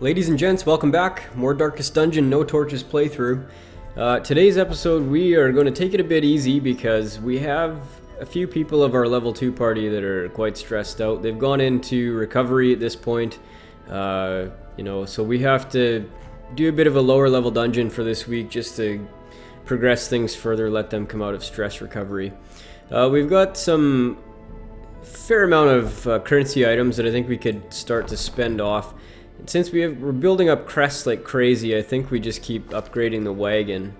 Ladies and gents, welcome back. More Darkest Dungeon, No Torches playthrough. Today's episode, we are going to take it a bit easy because we have a few people of our level 2 party that are quite stressed out. They've gone into recovery at this point, so we have to do a bit of a lower level dungeon for this week just to progress things further, let them come out of stress recovery. We've got some fair amount of currency items that I think we could start to spend off. And since we're building up crests like crazy, I think we just keep upgrading the wagon.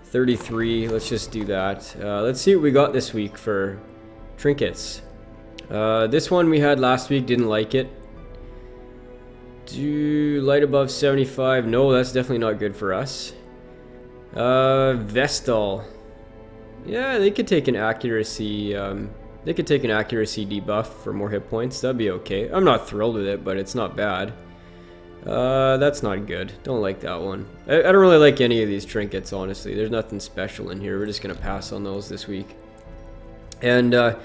33, let's just do that. Let's see what we got this week for trinkets. This one we had last week, didn't like it. Do light above 75, no, that's definitely not good for us. Vestal. Yeah, they could take an accuracy, debuff for more hit points, that'd be okay. I'm not thrilled with it, but it's not bad. That's not good. Don't like that one. I don't really like any of these trinkets, honestly. There's nothing special in here. We're just gonna pass on those this week. And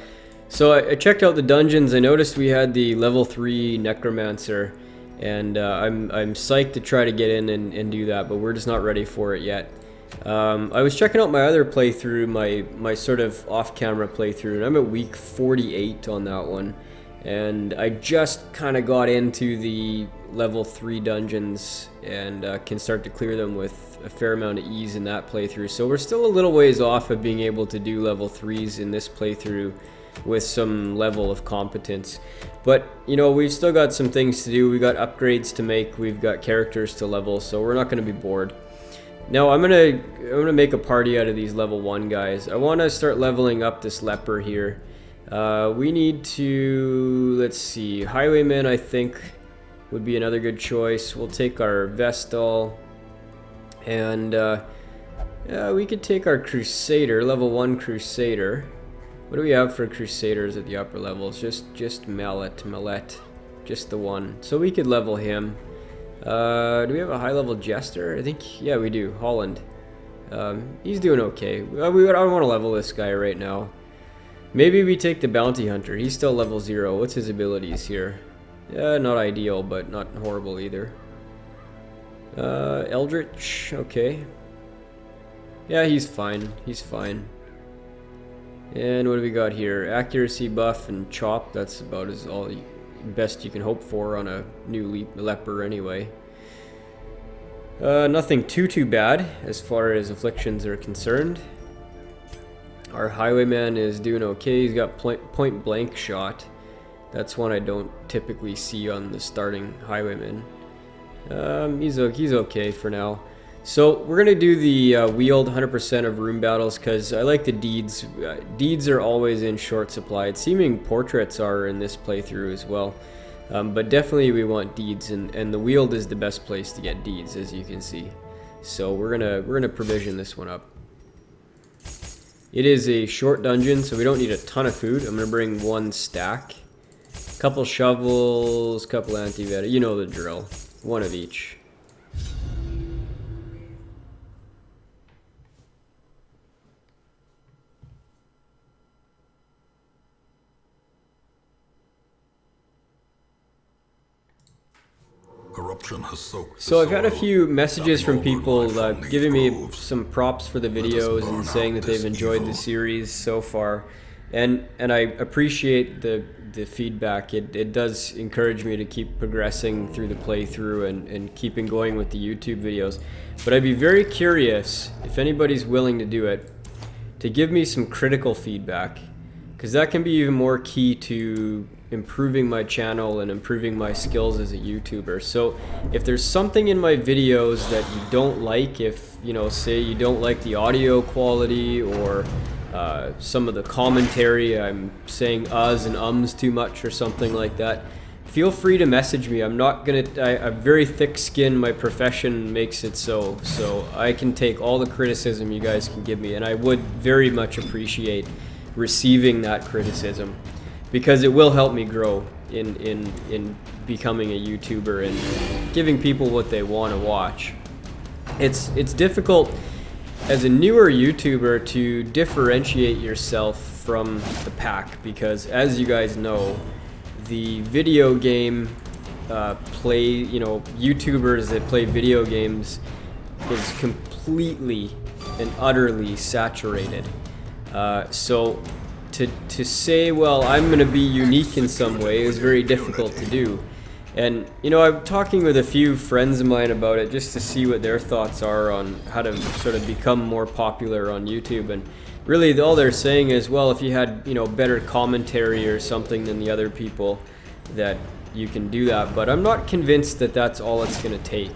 so I checked out the dungeons. I noticed we had the level 3 Necromancer, and I'm psyched to try to get in and do that, but we're just not ready for it yet. I was checking out my other playthrough, my sort of off-camera playthrough, and I'm at week 48 on that one. And I just kind of got into the level 3 dungeons and can start to clear them with a fair amount of ease in that playthrough. So we're still a little ways off of being able to do level 3s in this playthrough with some level of competence. But, you know, we've still got some things to do. We've got upgrades to make. We've got characters to level, so we're not going to be bored. Now, I'm gonna make a party out of these level 1 guys. I want to start leveling up this leper here. We need to, let's see, Highwayman I think would be another good choice. We'll take our Vestal, and yeah, we could take our Crusader, level 1 Crusader. What do we have for Crusaders at the upper levels? Just Mallet, just the one. So we could level him. Do we have a high level Jester? I think, yeah, we do. Holland. He's doing okay. I don't want to level this guy right now. Maybe we take the Bounty Hunter. He's still level 0. What's his abilities here? Yeah, not ideal, but not horrible either. Eldritch, okay. Yeah, he's fine. He's fine. And what do we got here? Accuracy buff and chop. That's about best you can hope for on a new leper anyway. Nothing too bad as far as afflictions are concerned. Our Highwayman is doing okay. He's got point blank shot. That's one I don't typically see on the starting Highwayman. He's okay for now. So we're gonna do the wheeled 100% of room battles because I like the deeds. Deeds are always in short supply. It's seeming portraits are in this playthrough as well. But definitely we want deeds, and the wheeled is the best place to get deeds, as you can see. So we're gonna provision this one up. It is a short dungeon, so we don't need a ton of food. I'm going to bring 1 stack. Couple shovels, couple anti-venom. You know the drill. 1 of each. So I've had a few messages from people giving me some props for the videos and saying that they've enjoyed the series so far, and I appreciate the feedback. It does encourage me to keep progressing through the playthrough and keeping going with the YouTube videos. But I'd be very curious if anybody's willing to do it, to give me some critical feedback, because that can be even more key to improving my channel and improving my skills as a YouTuber. So if there's something in my videos that you don't like, if say you don't like the audio quality or some of the commentary, I'm saying uhs and ums too much or something like that, feel free to message me. I'm very thick skin. My profession makes it so I can take all the criticism you guys can give me, and I would very much appreciate receiving that criticism, because it will help me grow in becoming a YouTuber and giving people what they want to watch. It's difficult as a newer YouTuber to differentiate yourself from the pack, because as you guys know, the video game YouTubers that play video games is completely and utterly saturated. So to say, well, I'm going to be unique in some way is very difficult to do. And, I'm talking with a few friends of mine about it just to see what their thoughts are on how to sort of become more popular on YouTube. And really, all they're saying is, well, if you had, better commentary or something than the other people, that you can do that. But I'm not convinced that that's all it's going to take.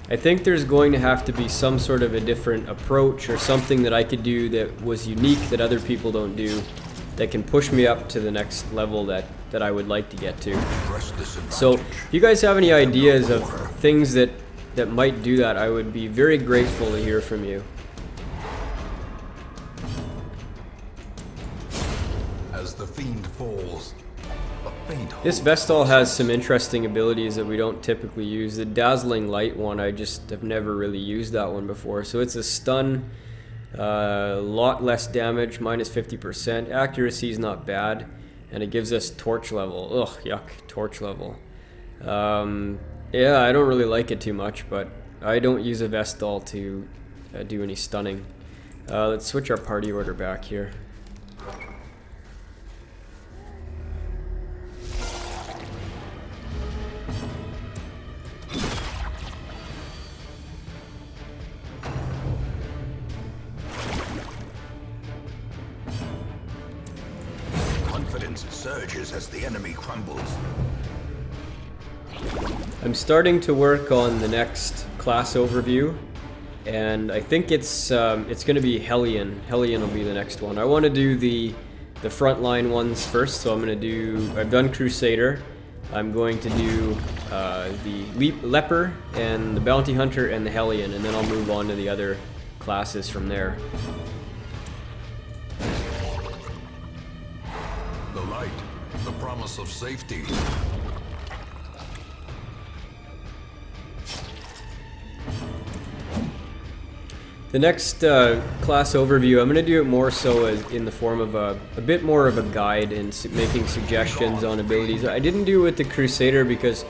I think there's going to have to be some sort of a different approach or something that I could do that was unique that other people don't do, that can push me up to the next level that I would like to get to. So if you guys have any ideas of things that might do that, I would be very grateful to hear from you. As the fiend falls, a faint This Vestal has some interesting abilities that we don't typically use. The Dazzling Light one, I just have never really used that one before. So it's a stun, lot less damage, minus 50%. Accuracy is not bad, and it gives us torch level. Ugh, yuck, torch level. Yeah, I don't really like it too much, but I don't use a Vestal to do any stunning. Let's switch our party order back here. confidence surges as the enemy crumbles. I'm starting to work on the next class overview, and I think it's going to be Hellion. Hellion will be the next one. I want to do the frontline ones first, so I've done Crusader. I'm going to do the Leper and the Bounty Hunter and the Hellion, and then I'll move on to the other classes from there. The light, the promise of safety. The next class overview, I'm going to do it more so as in the form of a bit more of a guide and making suggestions on abilities. I didn't do it with the Crusader because,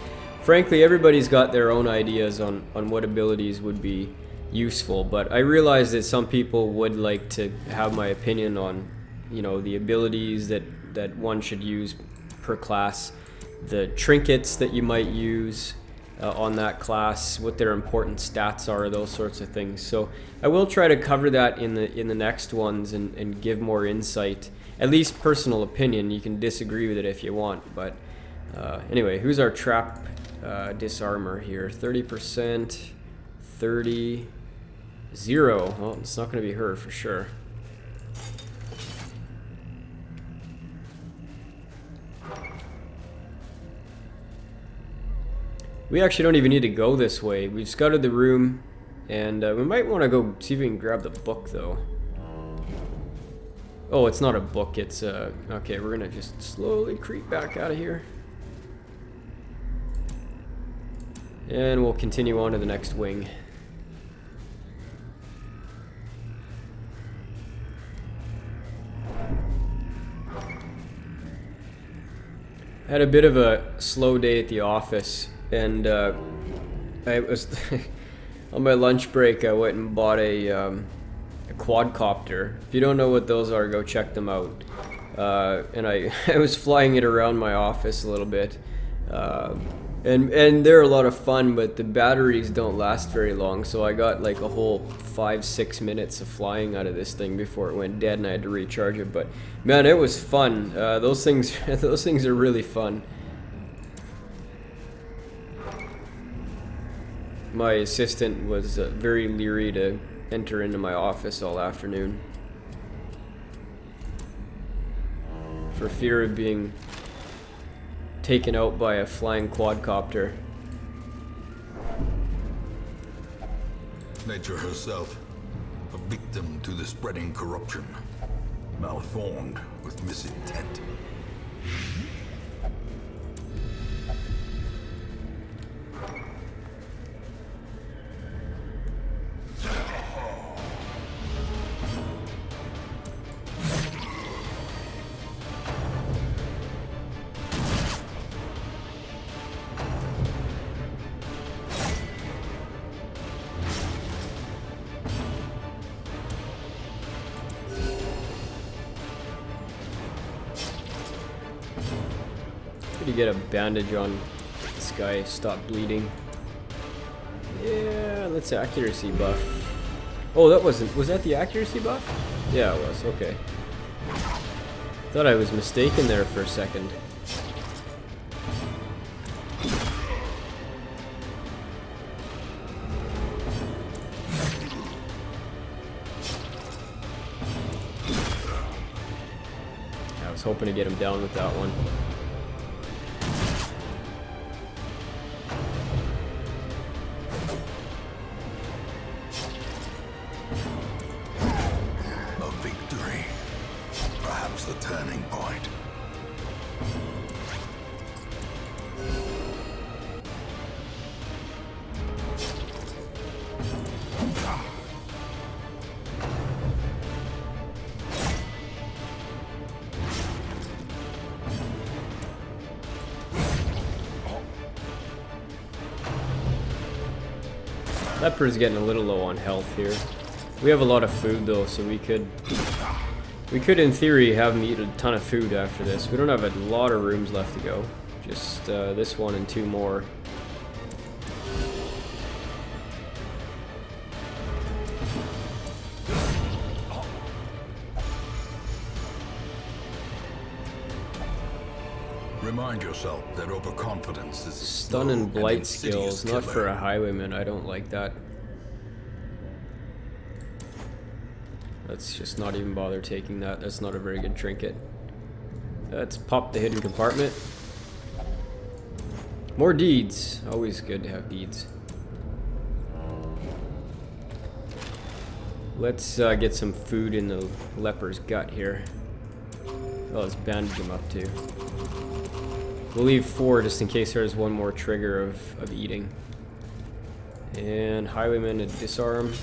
frankly, everybody's got their own ideas on what abilities would be useful. But I realized that some people would like to have my opinion on, the abilities that one should use per class, the trinkets that you might use on that class, what their important stats are, those sorts of things. So I will try to cover that in the next ones and give more insight, at least personal opinion. You can disagree with it if you want, but anyway, who's our trap disarmor here? 30%, 30, 0. Well, it's not going to be her for sure. We actually don't even need to go this way. We've scouted the room, and we might want to go see if we can grab the book, though. Oh, it's not a book. It's okay, we're gonna just slowly creep back out of here. And we'll continue on to the next wing. I had a bit of a slow day at the office. And I was on my lunch break. I went and bought a quadcopter. If you don't know what those are, go check them out. And I was flying it around my office a little bit, and they're a lot of fun. But the batteries don't last very long, so I got like a whole 5-6 minutes of flying out of this thing before it went dead, and I had to recharge it. But man, it was fun. Those things are really fun. My assistant was very leery to enter into my office all afternoon for fear of being taken out by a flying quadcopter. Nature herself, a victim to the spreading corruption, malformed with misintent. get a bandage on this guy, stop bleeding. Yeah, let's accuracy buff. Oh, that wasn't, was that the accuracy buff? Yeah, it was, okay. Thought I was mistaken there for a second. I was hoping to get him down with that one. A victory. Perhaps the turning point. Leper's getting a little low on health here. We have a lot of food though, so we could in theory have him eat a ton of food after this. We don't have a lot of rooms left to go. Just this one and 2 more. Remind yourself that overconfidence is a Stun slow and blight insidious skills, not killer. for a highwayman. I don't like that. Let's just not even bother taking that. That's not a very good trinket. Let's pop the hidden compartment. More deeds. Always good to have deeds. Let's get some food in the leper's gut here. Oh, let's bandage him up too. We'll leave 4 just in case there's one more trigger of eating. And highwayman to disarm.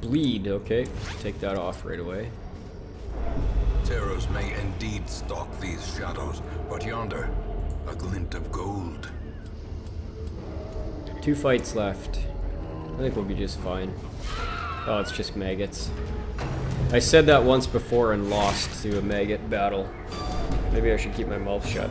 Bleed, okay. Take that off right away. Terrors may indeed stalk these shadows, but yonder, a glint of gold. 2 fights left. I think we'll be just fine. Oh, it's just maggots. I said that once before and lost to a maggot battle. Maybe I should keep my mouth shut.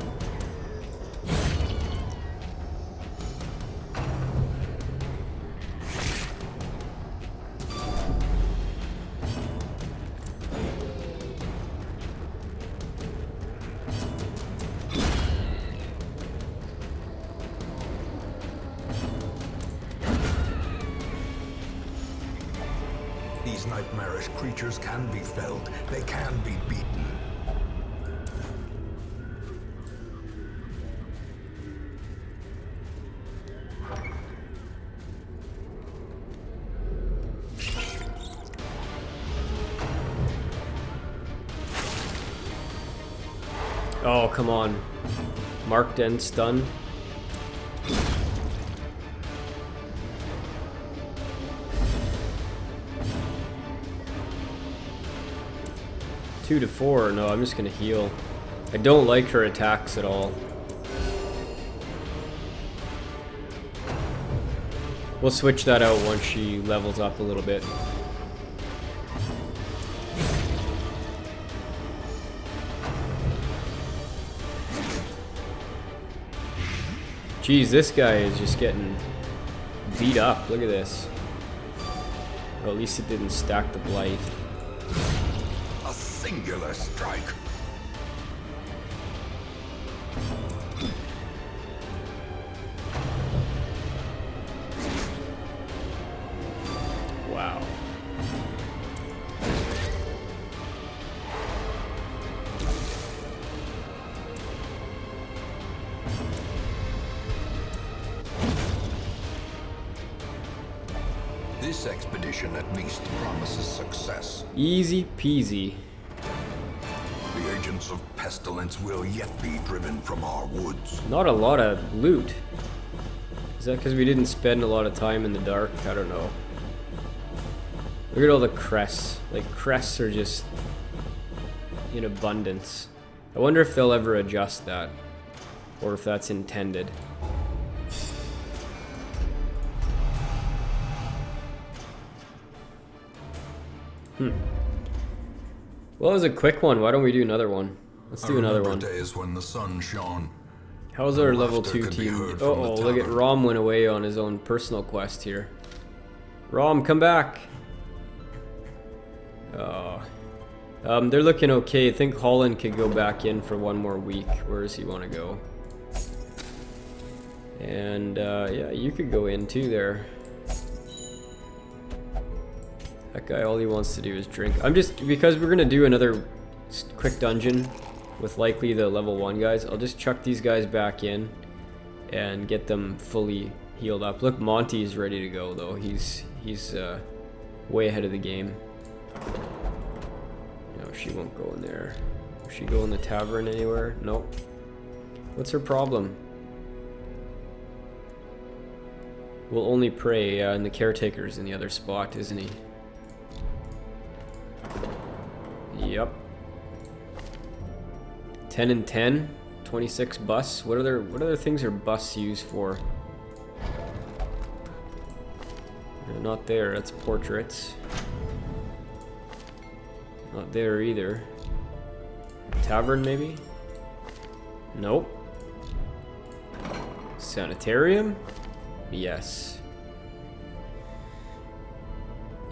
These nightmarish creatures can be felled. They can be beaten. Oh, come on. Marked and stunned. Two to 4. No, I'm just gonna heal. I don't like her attacks at all. We'll switch that out once she levels up a little bit. Jeez, this guy is just getting beat up. Look at this. Well, at least it didn't stack the blight. A singular strike. Wow. This expedition at least promises success. Easy peasy. The agents of pestilence will yet be driven from our woods. Not a lot of loot. Is that because we didn't spend a lot of time in the dark? I don't know. Look at all the crests. Like, crests are just in abundance. I wonder if they'll ever adjust that. Or if that's intended. Well, it was a quick one. Why don't we do another one? Let's do another one. Days when the sun shone. How's our level Laughter 2 could be team? heard from the Oh, look at tavern. Rom went away on his own personal quest here. Rom, come back. Oh. They're looking okay. I think Holland could go back in for one more week. Where does he want to go? And yeah, you could go in too there. That guy, all he wants to do is drink. I'm just, because we're gonna do another quick dungeon with likely the level 1 guys, I'll just chuck these guys back in and get them fully healed up. Look, Monty's ready to go though. He's way ahead of the game. No, she won't go in there. Will she go in the tavern anywhere? Nope. What's her problem? We'll only pray, and the caretaker's in the other spot, isn't he? Yep. 10 and 10, 26 bus. What other things are bus used for? No, not there. That's portraits. Not there either. Tavern maybe? Nope. Sanitarium? Yes.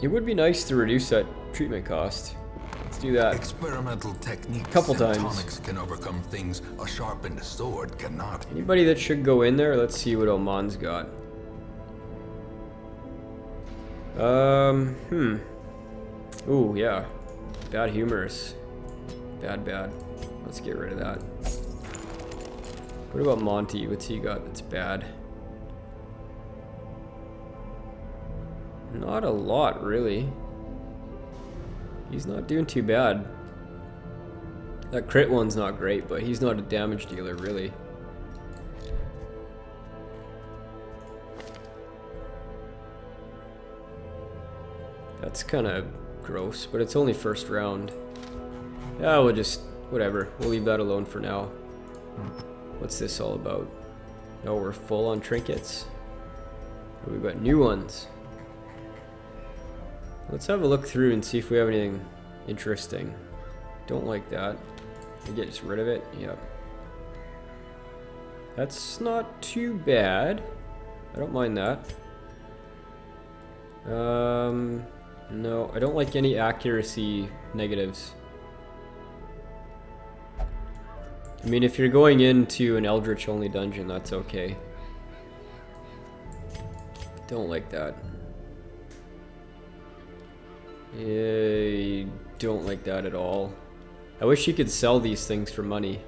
It would be nice to reduce that treatment cost. Let's do that. Experimental techniques Couple and times. tonics can overcome things a sharpened sword cannot. Anybody that should go in there? Let's see what Oman's got. Ooh, yeah. Bad humorous. Bad. Let's get rid of that. What about Monty? What's he got that's bad? Not a lot, really. He's not doing too bad. That crit one's not great, but he's not a damage dealer, really. That's kind of gross, but it's only first round. Yeah, we'll just, whatever. We'll leave that alone for now. What's this all about? Oh, we're full on trinkets. We've got new ones. Let's have a look through and see if we have anything interesting. Don't like that. We get just rid of it. Yep. That's not too bad. I don't mind that. No, I don't like any accuracy negatives. I mean, if you're going into an Eldritch only dungeon, that's okay. Don't like that. I don't like that at all. I wish you could sell these things for money.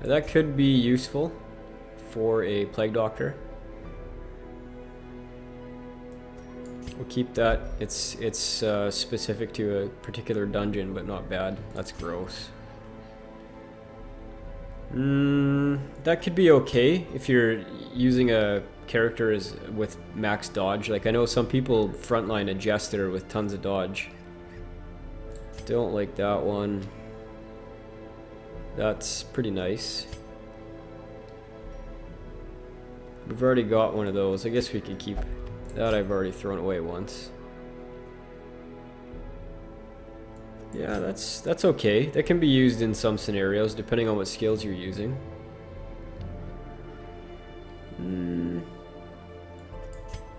That could be useful for a plague doctor. We'll keep that. It's specific to a particular dungeon, but not bad. That's gross. That could be okay if you're using a character as with max dodge. Like, I know some people frontline a jester with tons of dodge. Don't like that one. That's pretty nice. We've already got one of those. I guess we could keep that. I've already thrown away once. Yeah, that's okay. That can be used in some scenarios depending on what skills you're using.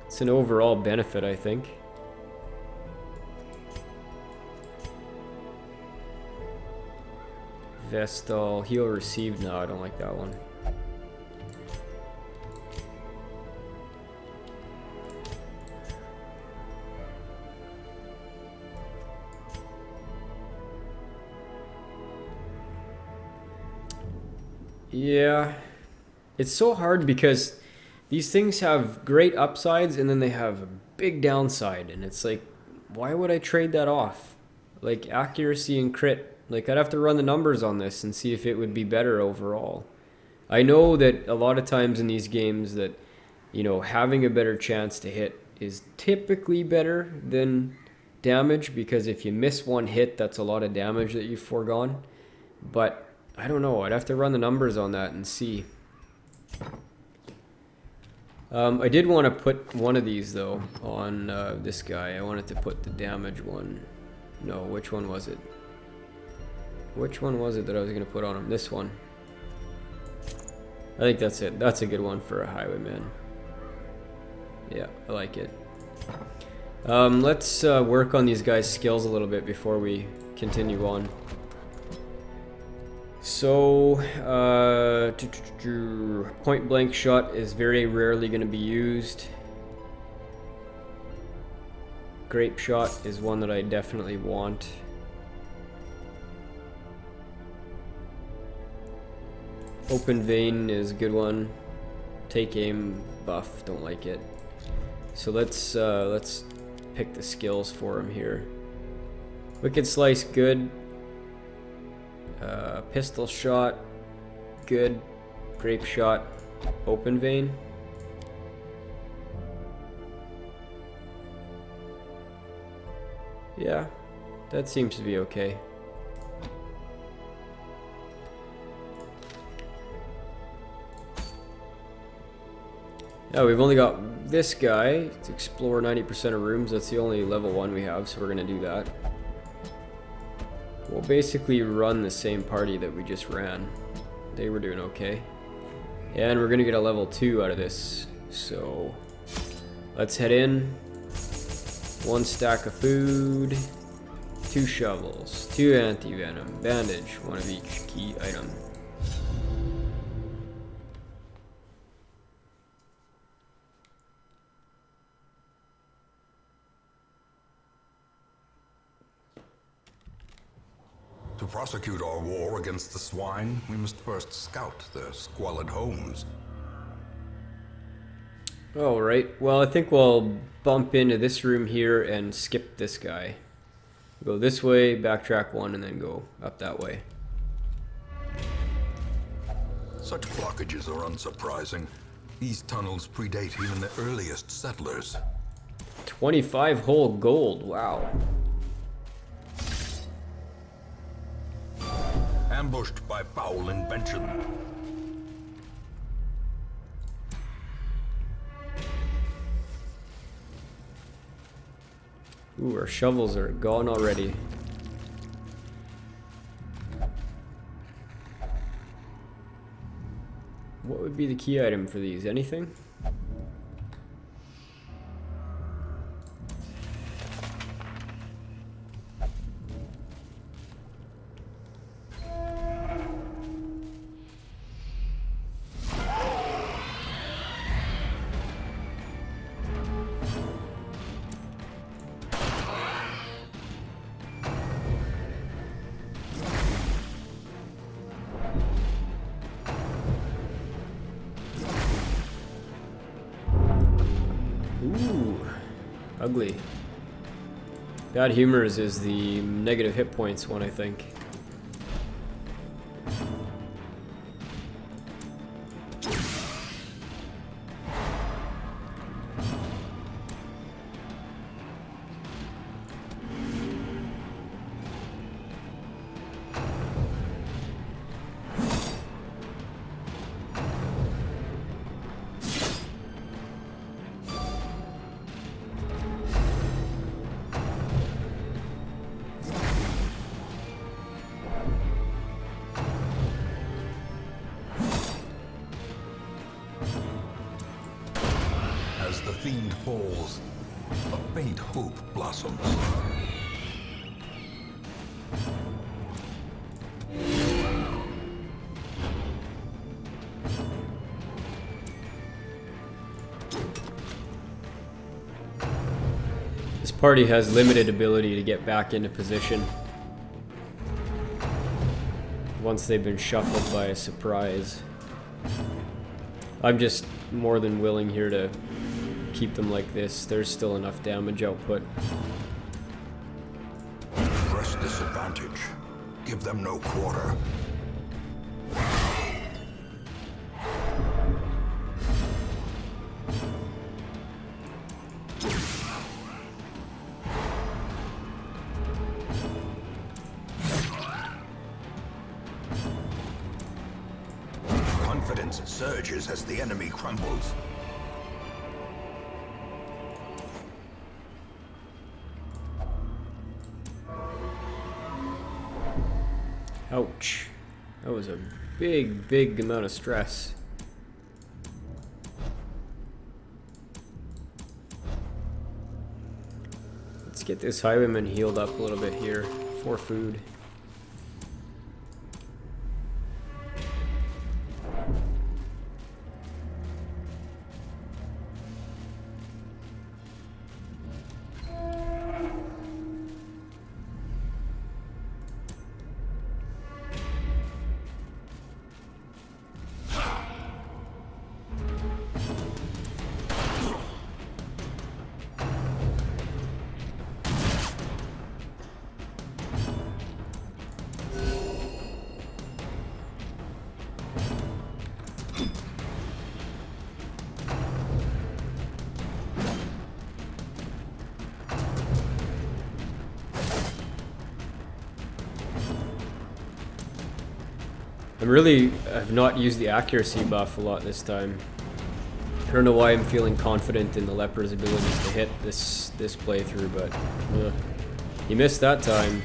It's an overall benefit, I think. Vestal, heal received. No, I don't like that one. Yeah, it's so hard because these things have great upsides and then they have a big downside, and it's like, why would I trade that off? Like accuracy and crit, like I'd have to run the numbers on this and see if it would be better overall. I know that a lot of times in these games that, you know, having a better chance to hit is typically better than damage, because if you miss one hit, that's a lot of damage that you've foregone. But I don't know, I'd have to run the numbers on that and see. I did want to put one of these though on this guy. I wanted to put the damage one. No, which one was it? Which one was it that I was going to put on him? This one. I think that's it. That's a good one for a highwayman. Yeah, I like it. Let's work on these guys' skills a little bit before we continue on. So, point blank shot is very rarely going to be used. Grape shot is one that I definitely want. Open vein is a good one. Take aim buff, don't like it. So let's pick the skills for him here. Wicked slice, good. Pistol shot, good. Grape shot, open vein. Yeah, that seems to be okay. Yeah, we've only got this guy to explore 90% of rooms. That's the only level 1 we have, so we're gonna do that. We'll basically run the same party that we just ran. They were doing okay. And we're gonna get a level 2 out of this. So let's head in. 1 stack of food, 2 shovels, 2 anti-venom, bandage, 1 of each key item. To prosecute our war against the swine, we must first scout their squalid homes. Alright, well I think we'll bump into this room here and skip this guy. Go this way, backtrack 1, and then go up that way. Such blockages are unsurprising. These tunnels predate even the earliest settlers. 25 whole gold, wow. Ambushed by foul invention. Ooh, our shovels are gone already. What would be the key item for these? Anything? Ooh, ugly. Bad Humors is the negative hit points one, I think. As the fiend falls, a faint hope blossoms. This party has limited ability to get back into position once they've been shuffled by a surprise. I'm just more than willing here to keep them like this. There's still enough damage output. Press disadvantage. Give them no quarter. Confidence surges as the enemy crumbles. Ouch. That was a big, big amount of stress. Let's get this highwayman healed up a little bit here for food. I've not used the accuracy buff a lot this time. I don't know why I'm feeling confident in the leper's abilities to hit this playthrough, but he missed that time.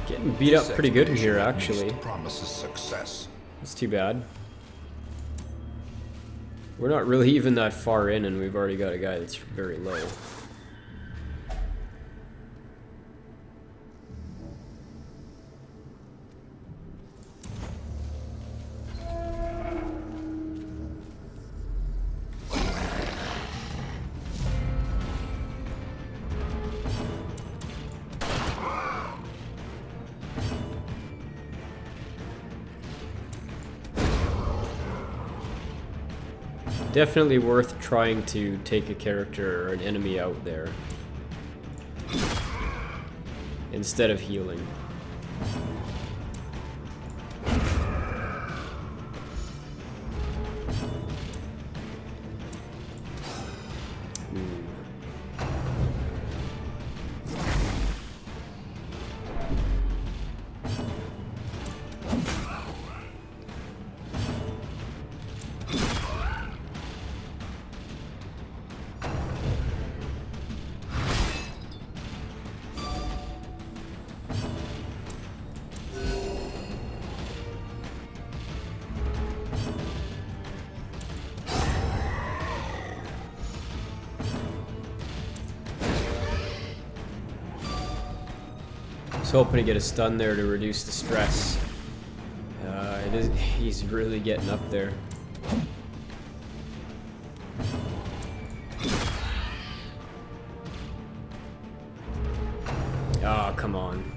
Getting beat up pretty good in here, actually. Promises success. That's too bad. We're not really even that far in, and we've already got a guy that's very low. Definitely worth trying to take a character or an enemy out there instead of healing. I was hoping to get a stun there to reduce the stress. He's really getting up there. Ah, come on.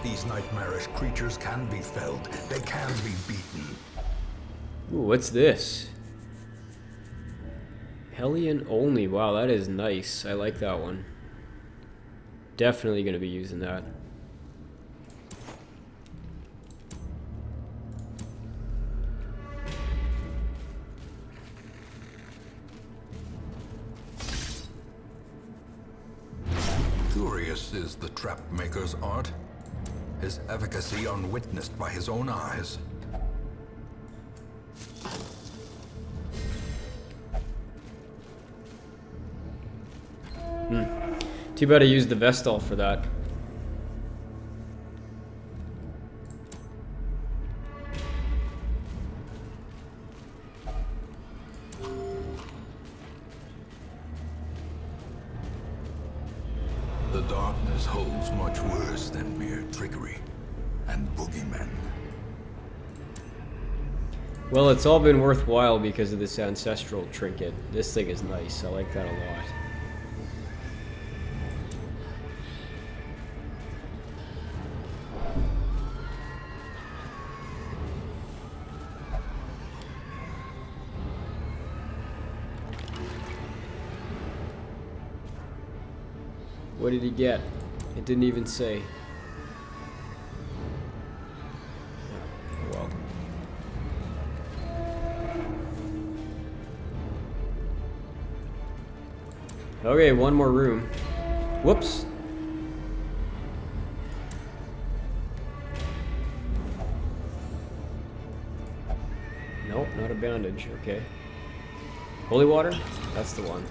These nightmarish creatures can be felled. They can be beaten. Ooh, what's this? Hellion only. Wow, that is nice. I like that one. Definitely going to be using that. Curious is the trap maker's art. His efficacy unwitnessed by his own eyes. Too bad I used the Vestal for that. The darkness holds much worse than mere trickery and boogeymen. Well, it's all been worthwhile because of this ancestral trinket. This thing is nice. I like that a lot. What did he get? It didn't even say. Oh, well. Okay, one more room. Whoops. Nope, not a bandage. Okay. Holy water? That's the one.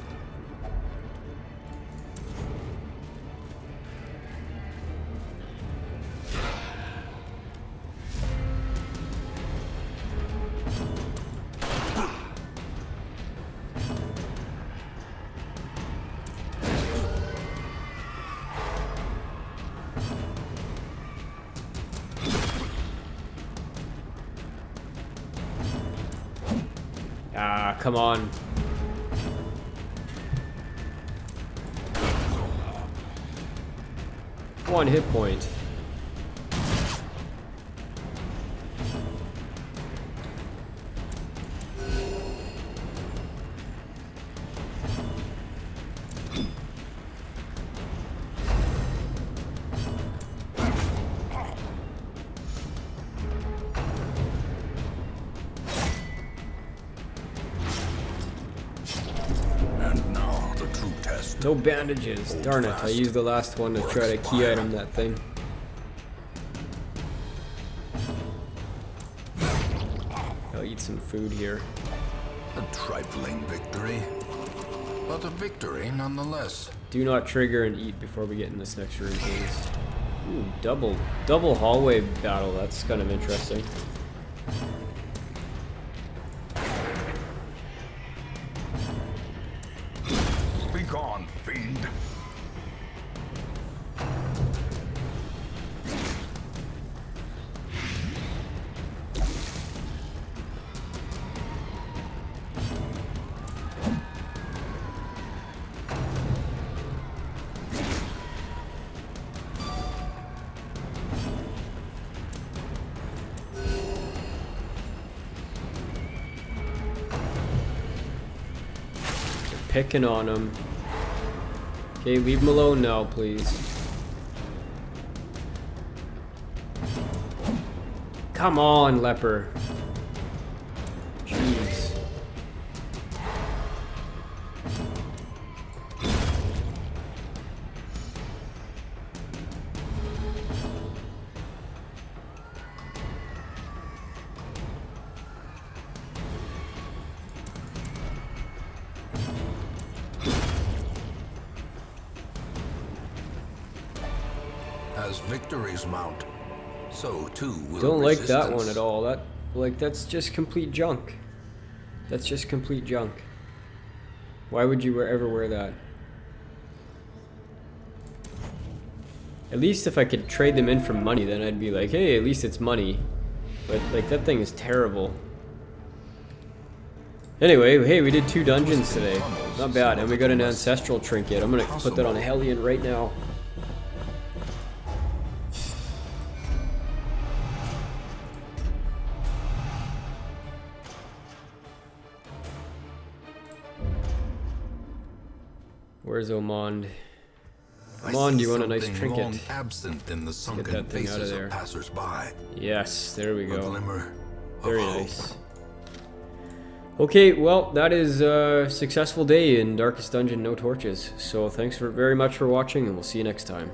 Ah, come on. One hit point. No bandages. Darn it, I used the last one to try to key item that thing. I'll eat some food here. A trifling victory, but a victory nonetheless. Do not trigger and eat before we get in this next room, please. Ooh, double hallway battle. That's kind of interesting. Begone, fiend. Picking on him. Okay, leave him alone now, please. Come on, leper. Jeez. As victories mount, so too will Don't like that resistance. one at all. That's just complete junk. That's just complete junk. Why would you ever wear that? At least if I could trade them in for money, then I'd be like, hey, at least it's money. But like that thing is terrible. Anyway, hey, we did 2 dungeons today. Not bad. And we got an ancestral trinket. I'm gonna put that on a Hellion right now. Where's Omond? Omond, do you want a nice Something trinket? long absent in the sunken that thing out of faces there. of passers-by. Yes, there we A go. glimmer of Very hope. nice. Okay, well, that is a successful day in Darkest Dungeon No Torches. So thanks very much for watching, and we'll see you next time.